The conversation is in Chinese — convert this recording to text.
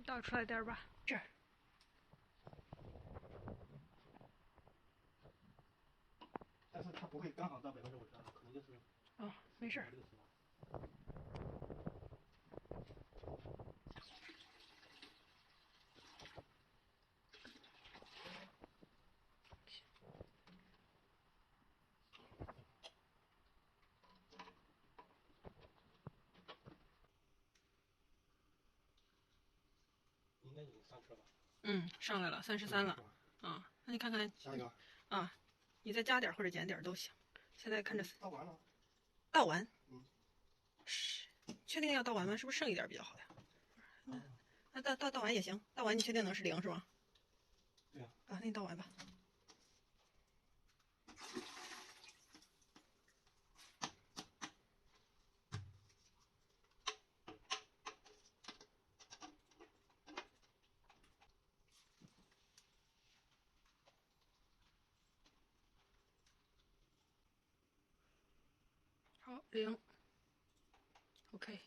倒出来点吧，这儿。但是它不会刚好到50%，可能就是。哦，没事。应该已经上去了吧？上来了，33了。啊，那你看看。下一个。啊，你再加点或者减点都行。现在看着。倒完了。倒完。是，确定要倒完吗？是不是剩一点比较好呀？那倒完也行，倒完你确定能是0是吗？对啊。那你倒完吧。好，0。OK。